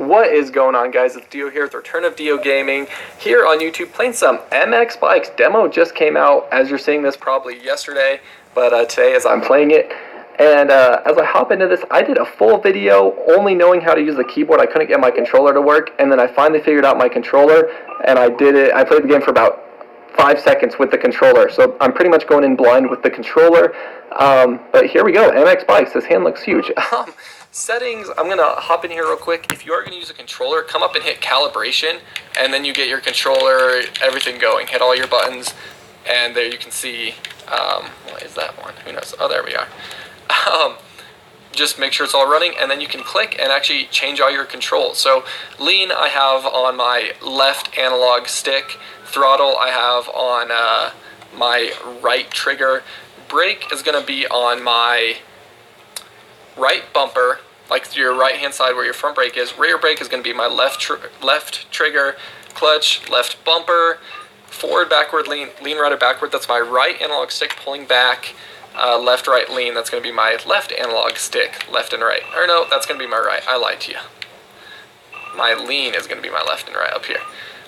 What is going on, guys? It's Dio here with Return of Dio Gaming here on YouTube, playing some MX Bikes. Demo just came out, as you're seeing this, probably yesterday, but today as I'm playing it. And as I hop into this, I did a full video only knowing how to use the keyboard. I couldn't get my controller to work, and then I finally figured out my controller, and I did it. I played the game for about 5 seconds with the controller, so I'm pretty much going in blind with the controller. But here we go, MX Bikes. This hand looks huge. Settings, I'm going to hop in here real quick. If you are going to use a controller, come up and hit calibration, and then you get your controller, everything going. Hit all your buttons, and there you can see, what is that one? Who knows? Oh, there we are. Just make sure it's all running, and then you can click and actually change all your controls. So lean I have on my left analog stick. Throttle I have on my right trigger. Brake is going to be on my right bumper, like your right hand side where your front brake is. Rear brake is going to be my left trigger. Clutch, left bumper. Forward, backward, lean right or backward, that's my right analog stick pulling back. Left, right, lean, that's going to be my left analog stick, left and right. Or no, that's going to be my right. I lied to you. My lean is going to be my left and right up here.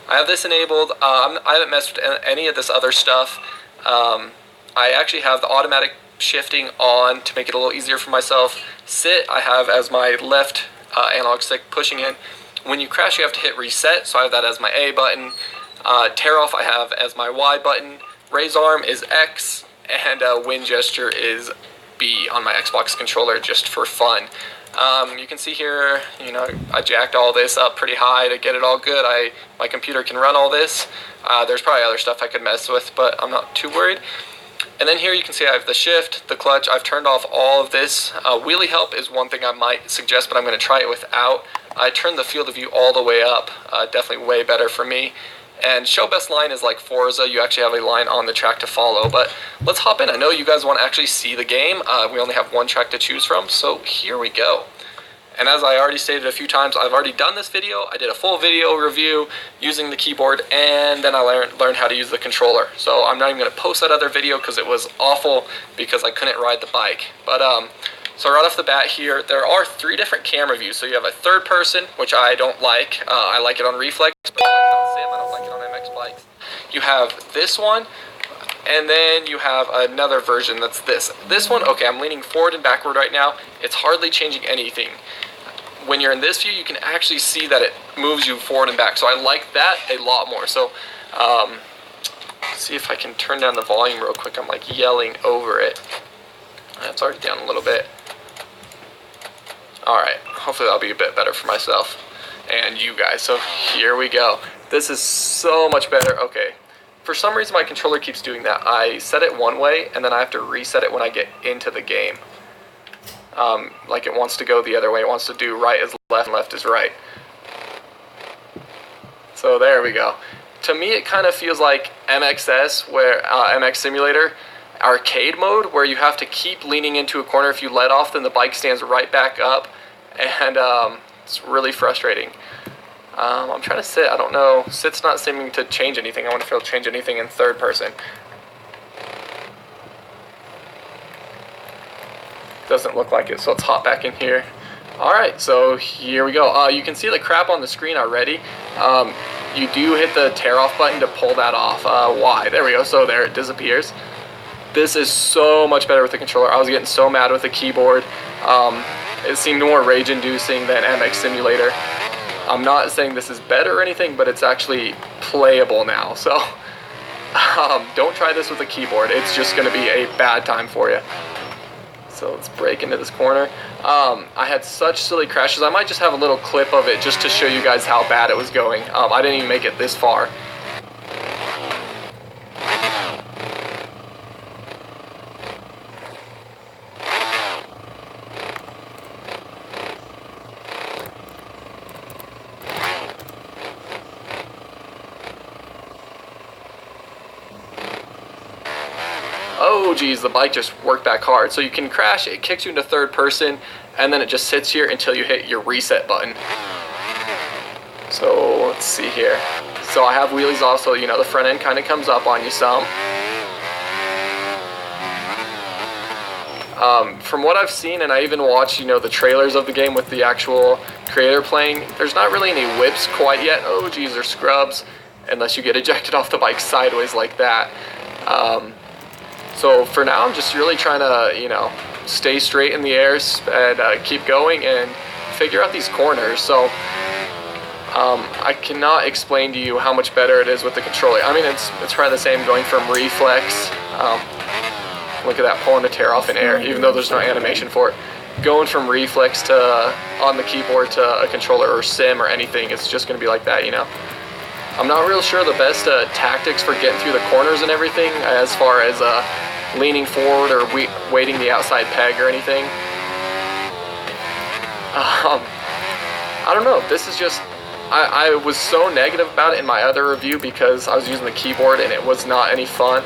I have this enabled. I haven't messed with any of this other stuff. I actually have the automatic shifting on to make it a little easier for myself. Sit I have as my left analog stick pushing in. When you crash, you have to hit reset, so I have that as my A button. Tear off I have as my Y button. Raise arm is X, and wind gesture is B on my Xbox controller, just for fun. You can see here, you know, I jacked all this up pretty high to get it all good. My computer can run all this. There's probably other stuff I could mess with, but I'm not too worried. And then here you can see I have the shift, the clutch. I've turned off all of this. Wheelie help is one thing I might suggest, but I'm going to try it without. I turned the field of view all the way up. Definitely way better for me. And show best line is like Forza. You actually have a line on the track to follow. But let's hop in. I know you guys want to actually see the game. We only have one track to choose from, so here we go. And as I already stated a few times, I've already done this video. I did a full video review using the keyboard, and then I learned how to use the controller. So I'm not even going to post that other video because it was awful because I couldn't ride the bike. But so right off the bat here, there are 3 different camera views. So you have a third person, which I don't like. I like it on Reflex, but I like it on Sim. I don't like it on MX Bikes. You have this one, and then you have another version that's this. This one, okay, I'm leaning forward and backward right now. It's hardly changing anything. When you're in this view, you can actually see that it moves you forward and back. So I like that a lot more. So see if I can turn down the volume real quick. I'm like yelling over it. It's already down a little bit. Alright, hopefully that'll be a bit better for myself and you guys. So here we go. This is so much better. Okay. For some reason my controller keeps doing that. I set it one way and then I have to reset it when I get into the game. Like it wants to go the other way. It wants to do right is left and left is right. So there we go. To me it kind of feels like MXS, where MX Simulator arcade mode, where you have to keep leaning into a corner. If you let off, then the bike stands right back up, and it's really frustrating. I'm trying to sit. I don't know. Sit's not seeming to change anything. I wonder if it'll change anything in third person. Doesn't look like it, so let's hop back in here. Alright, so here we go. You can see the crap on the screen already. You do hit the tear off button to pull that off. Why? There we go. So there it disappears. This is so much better with the controller. I was getting so mad with the keyboard. It seemed more rage inducing than MX Simulator. I'm not saying this is better or anything, but it's actually playable now. So don't try this with a keyboard. It's just going to be a bad time for you. So let's break into this corner. I had such silly crashes. I might just have a little clip of it just to show you guys how bad it was going. I didn't even make it this far. Oh geez, the bike just worked back hard. So you can crash, it kicks you into third person, and then it just sits here until you hit your reset button. So let's see here. So I have wheelies off, so you know the front end kind of comes up on you some. From what I've seen, and I even watched, the trailers of the game with the actual creator playing, there's not really any whips quite yet. Oh geez, or scrubs, unless you get ejected off the bike sideways like that. So for now, I'm just really trying to, stay straight in the air and keep going and figure out these corners. So I cannot explain to you how much better it is with the controller. I mean, it's probably the same going from reflex. Look at that, pulling the tear off in air, even though there's no animation for it. Going from reflex to on the keyboard to a controller or sim or anything, it's just going to be like that, I'm not real sure the best tactics for getting through the corners and everything, as far as leaning forward or weighting the outside peg or anything. I don't know, this is just, I was so negative about it in my other review because I was using the keyboard and it was not any fun.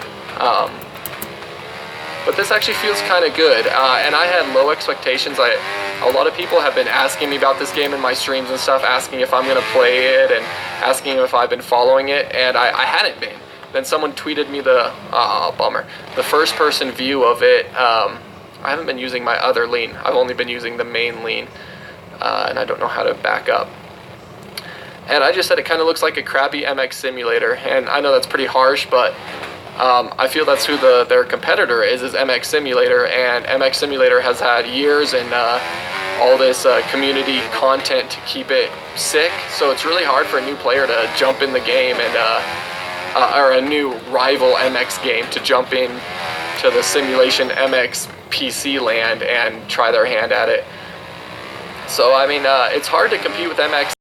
But this actually feels kind of good, and I had low expectations. A lot of people have been asking me about this game in my streams and stuff, asking if I'm going to play it and asking if I've been following it, and I hadn't been. Then someone tweeted me the first person view of it. I haven't been using my other lean. I've only been using the main lean, and I don't know how to back up. And I just said it kind of looks like a crappy MX Simulator, and I know that's pretty harsh, but I feel that's who their competitor is MX Simulator, and MX Simulator has had years and all this community content to keep it sick, so it's really hard for a new player to jump in the game and or a new rival MX game to jump in to the simulation MX PC land and try their hand at it. So I mean, it's hard to compete with MX